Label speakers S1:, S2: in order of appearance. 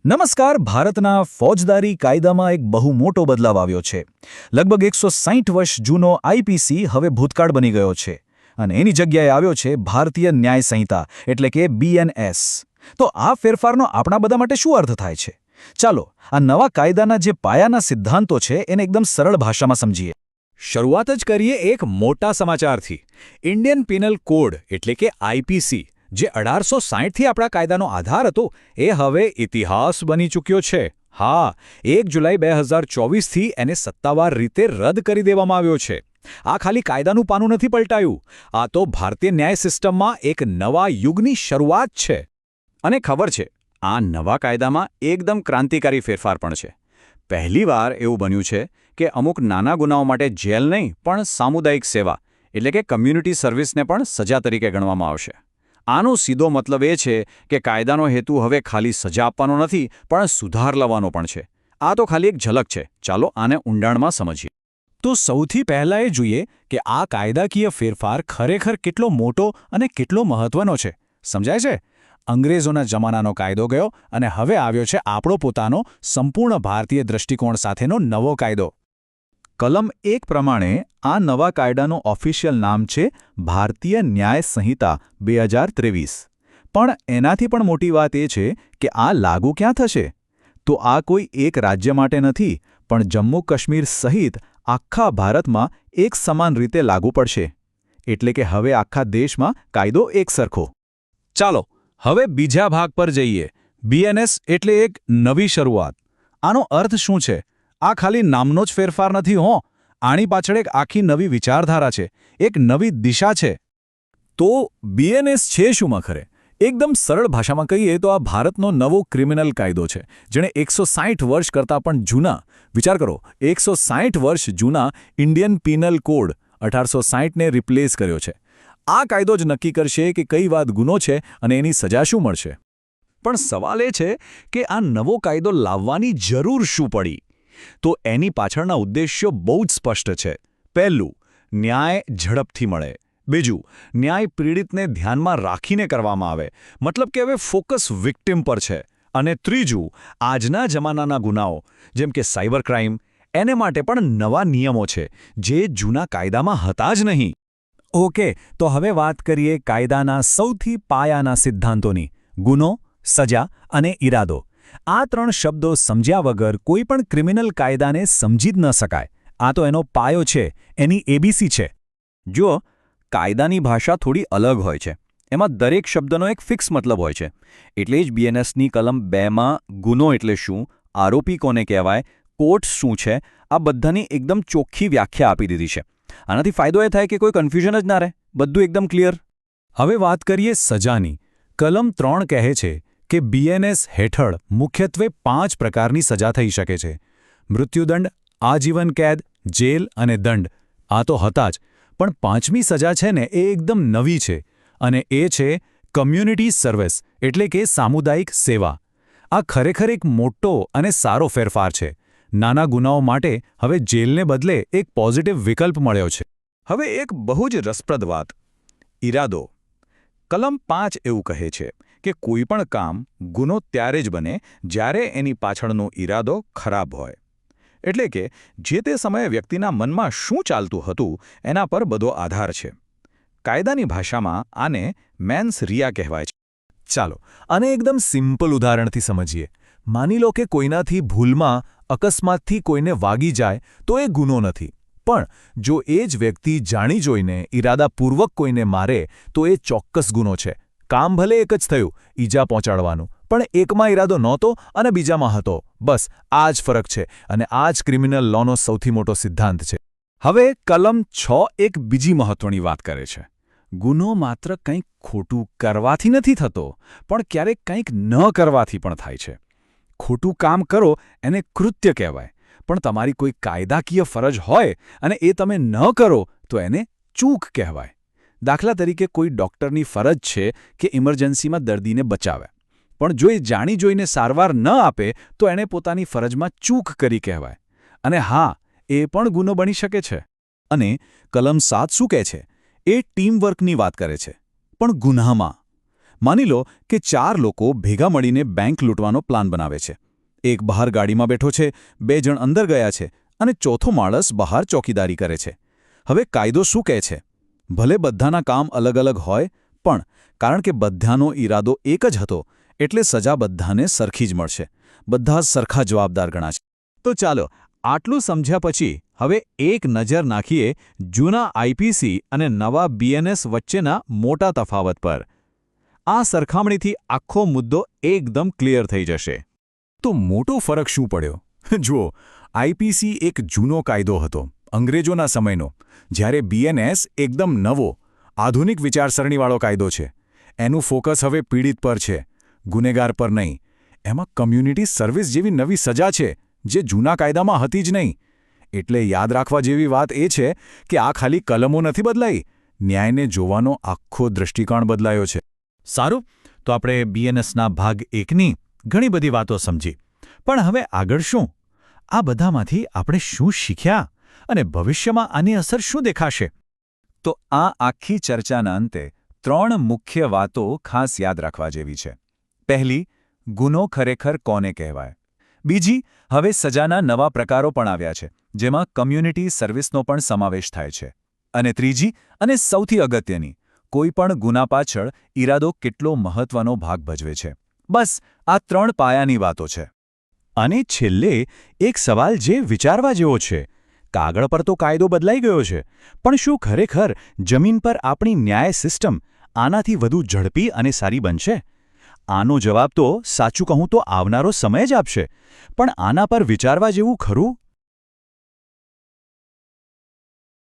S1: નમસ્કાર. ભારતના ફોજદારી કાયદામાં એક બહુ મોટો બદલાવ આવ્યો છે. લગભગ 160 વર્ષ જૂનો આઈપીસી હવે ભૂતકાળ બની ગયો છે અને એની જગ્યાએ આવ્યો છે ભારતીય ન્યાય સંહિતા એટલે કે બીએનએસ. તો આ ફેરફારનો આપણા બધા માટે શું અર્થ થાય છે? ચાલો આ નવા કાયદાના જે પાયાના સિદ્ધાંતો છે એને એકદમ સરળ ભાષામાં સમજીએ.
S2: શરૂઆત જ કરીએ એક મોટા સમાચારથી. ઇન્ડિયન પિનલ કોડ એટલે કે આઈપીસી, જે 1860થી આપણા કાયદાનો આધાર હતો, એ હવે ઇતિહાસ બની ચૂક્યો છે. હા, 1 જુલાઈ 2024થી એને સત્તાવાર રીતે રદ કરી દેવામાં આવ્યો છે. આ ખાલી કાયદાનું પાનું નથી પલટાયું, આ તો ભારતીય ન્યાય સિસ્ટમમાં એક નવા યુગની શરૂઆત છે. અને ખબર છે, આ નવા કાયદામાં એકદમ ક્રાંતિકારી ફેરફાર પણ છે. પહેલીવાર એવું બન્યું છે કે અમુક નાના ગુનાઓ માટે જેલ નહીં પણ સામુદાયિક સેવા એટલે કે કમ્યુનિટી સર્વિસને પણ સજા તરીકે ગણવામાં આવશે. આનો સીધો મતલબ એ છે કે કાયદાનો હેતુ હવે ખાલી સજા આપવાનો નથી પણ સુધાર લાવવાનો પણ છે. આ તો ખાલી એક ઝલક છે. ચાલો આને ઊંડાણમાં સમજીએ.
S1: તો સૌથી પહેલાં એ જોઈએ કે આ કાયદાકીય ફેરફાર ખરેખર કેટલો મોટો અને કેટલો મહત્વનો છે. સમજાય છે? અંગ્રેજોના જમાનાનો કાયદો ગયો અને હવે આવ્યો છે આપણો પોતાનો સંપૂર્ણ ભારતીય દૃષ્ટિકોણ સાથેનો નવો કાયદો. કલમ 1 પ્રમાણે આ નવા કાયદાનું ઓફિશિયલ નામ છે ભારતીય ન્યાય સંહિતા 2023. પણ એનાથી પણ મોટી વાત એ છે કે આ લાગુ ક્યાં થશે? તો આ કોઈ એક રાજ્ય માટે નથી, પણ જમ્મુ કાશ્મીર સહિત આખા ભારતમાં એક સમાન રીતે લાગુ પડશે. એટલે કે હવે આખા દેશમાં કાયદો એકસરખો.
S2: ચાલો હવે બીજા ભાગ પર જઈએ. બીએનએસ એટલે એક નવી શરૂઆત.
S1: આનો અર્થ શું છે? આ ખાલી નામનો જ ફેરફાર નથી હો. આની પાછળ એક આખી નવી વિચારધારા છે, એક નવી દિશા છે.
S2: તો બીએનએસ છે શું મખરે? એકદમ સરળ ભાષામાં કહીએ તો આ ભારતનો નવો ક્રિમિનલ કાયદો છે, જેણે 160 વર્ષ કરતાં પણ જૂના, વિચાર કરો, 160 વર્ષ જૂના ઇન્ડિયન પિનલ કોડ 1860ને રિપ્લેસ કર્યો છે. આ કાયદો જ નક્કી કરશે કે કઈ વાત ગુનો છે અને એની સજા શું મળશે. પણ સવાલ એ છે કે આ નવો કાયદો લાવવાની જરૂર શું પડી? તો એની પાછળના ઉદ્દેશ્યો બહુ જ સ્પષ્ટ છે. પહેલું, ન્યાય ઝડપથી મળે. બીજું, ન્યાય પીડિતને ધ્યાનમાં રાખીને કરવામાં આવે, મતલબ કે હવે ફોકસ વિક્ટિમ પર છે. અને ત્રીજું, આજના જમાનાના ગુનાઓ જેમ કે સાયબર ક્રાઇમ, એને માટે પણ નવા નિયમો છે જે જૂના કાયદામાં હતા જ નહીં.
S1: ઓકે, તો હવે વાત કરીએ કાયદાના સૌથી પાયાના સિદ્ધાંતોની. ગુનો, સજા અને ઇરાદો. આ 3 શબ્દો સમજ્યા વગર કોઈ પણ ક્રિમિનલ કાયદાને સમજી જ ન શકાય. આ તો એનો પાયો છે, એની એબીસી છે.
S2: જુઓ, કાયદાની ભાષા થોડી અલગ હોય છે. એમાં દરેક શબ્દનો એક ફિક્સ મતલબ હોય છે. એટલે જ બીએનએસની કલમ 2માં ગુનો એટલે શું, આરોપી કોને કહેવાય, કોર્ટ શું છે, આ બધાની એકદમ ચોખ્ખી વ્યાખ્યા આપી દીધી છે. આનાથી ફાયદો એ થાય કે કોઈ કન્ફ્યુઝન જ ના રહે, બધું એકદમ ક્લિયર.
S1: હવે વાત કરીએ સજાની. કલમ 3 કહે છે કે બીએનએસ હેઠળ મુખ્યત્વે 5 પ્રકારની સજા થઈ શકે છે. મૃત્યુદંડ, આજીવન કેદ, જેલ અને દંડ. આ તો હતા જ, પણ 5મી સજા છે ને એ એકદમ નવી છે અને એ છે કમ્યુનિટી સર્વિસ એટલે કે સામુદાયિક સેવા. આ ખરેખર એક મોટો અને સારો ફેરફાર છે. નાના ગુનાઓ માટે હવે જેલને બદલે એક પોઝિટિવ વિકલ્પ મળ્યો છે.
S2: હવે એક બહુ જ રસપ્રદ વાત, ઇરાદો. કલમ 5 એવું કહે છે કે કોઈ પણ કામ, ગુનો ત્યારે જ બને જ્યારે એની પાછળનો ઇરાદો ખરાબ હોય. એટલે કે જે તે સમયે વ્યક્તિના મનમાં શું ચાલતું હતું એના પર બધો આધાર છે. કાયદાની ભાષામાં આને મેન્સ રિયા કહેવાય છે.
S1: ચાલો આને એકદમ સિમ્પલ ઉદાહરણથી સમજીએ. માની લો કે કોઈનાથી ભૂલમાં, અકસ્માતથી કોઈને વાગી જાય તો એ ગુનો નથી. પણ જો એ જ વ્યક્તિ જાણી જોઈને ઇરાદાપૂર્વક કોઈને મારે તો એ ચોક્કસ ગુનો છે. કામ ભલે એક જ થયું, ઈજા પહોંચાડવાનું, પણ એકમાં ઇરાદો નહોતો અને બીજામાં હતો. બસ આ જ ફરક છે અને આ જ ક્રિમિનલ લૉનો સૌથી મોટો સિદ્ધાંત છે.
S2: હવે કલમ 6 એક બીજી મહત્વની વાત કરે છે. ગુનો માત્ર કંઈક ખોટું કરવાથી નથી થતો, પણ ક્યારેક કંઈક ન કરવાથી પણ થાય છે. ખોટું કામ કરો એને કૃત્ય કહેવાય, પણ તમારી કોઈ કાયદાકીય ફરજ હોય અને એ તમે ન કરો તો એને ચૂક કહેવાય. દાખલા તરીકે કોઈ ડૉક્ટરની ફરજ છે કે ઇમરજન્સીમાં દર્દીને બચાવે, પણ જો એ જાણી જોઈને સારવાર ન આપે તો એણે પોતાની ફરજમાં ચૂક કરી કહેવાય. અને હા, એ પણ ગુનો બની શકે છે.
S1: અને કલમ 7 શું કહે છે? એ ટીમવર્કની વાત કરે છે, પણ ગુન્હામાં. માની લો કે 4 લોકો ભેગા મળીને બેંક લૂંટવાનો પ્લાન બનાવે છે. એક બહાર ગાડીમાં બેઠો છે, 2 જણ અંદર ગયા છે અને ચોથો માણસ બહાર ચોકીદારી કરે છે. હવે કાયદો શું કહે છે? ભલે બધાના કામ અલગ અલગ હોય, પણ કારણ કે બધાનો ઈરાદો એક જ હતો, એટલે સજા બધાને સરખી જ મળશે. બધા સરખા જવાબદાર ગણાશે. તો ચાલો, આટલું સમજ્યા પછી હવે એક નજર નાખીએ જૂના આઈપીસી અને નવા બીએનએસ વચ્ચેના મોટા તફાવત પર. આ સરખામણીથી આખો મુદ્દો એકદમ ક્લિયર થઈ જશે. તો મોટો ફરક શું પડ્યો? જુઓ, આઈપીસી એક જૂનો કાયદો હતો, અંગ્રેજોના સમયનો, જ્યારે બીએનએસ એકદમ નવો, આધુનિક વિચારસરણીવાળો કાયદો છે. એનું ફોકસ હવે પીડિત પર છે, ગુનેગાર પર નહીં. એમાં કમ્યુનિટી સર્વિસ જેવી નવી સજા છે, જે જૂના કાયદામાં હતી જ નહીં. એટલે યાદ રાખવા જેવી વાત એ છે કે આ ખાલી કલમો નથી બદલાઈ, ન્યાયને જોવાનો આખો દૃષ્ટિકોણ બદલાયો છે.
S2: સારું, તો આપણે બીએનએસના ભાગ 1ની ઘણી બધી વાતો સમજી. પણ હવે આગળ શું? આ બધામાંથી આપણે શું શીખ્યા અને ભવિષ્યમાં આની અસર શું દેખાશે? તો આ આખી ચર્ચાના અંતે 3 મુખ્ય વાતો ખાસ યાદ રાખવા જેવી છે. પહેલી, ગુનો ખરેખર કોને કહેવાય? બીજી, હવે સજાના નવા પ્રકારો પણ આવ્યા છે, જેમાં કમ્યુનિટી સર્વિસનો પણ સમાવેશ થાય છે. અને ત્રીજી, અને સૌથી અગત્યની, કોઈ પણ ગુના પાછળ ઈરાદો કેટલો મહત્વનો ભાગ ભજવે છે. બસ આ 3 પાયાની વાતો છે. અને છેલ્લે એક સવાલ જે વિચારવા જેવો છે. કાગળ પર તો કાયદો બદલાઈ ગયો છે, પણ શું ખરેખર જમીન પર આપણી ન્યાય સિસ્ટમ આનાથી વધુ ઝડપી અને સારી બનશે? આનો જવાબ તો સાચું કહું તો આવનારો સમય જ આપશે. પણ આના પર વિચારવા જેવું ખરું?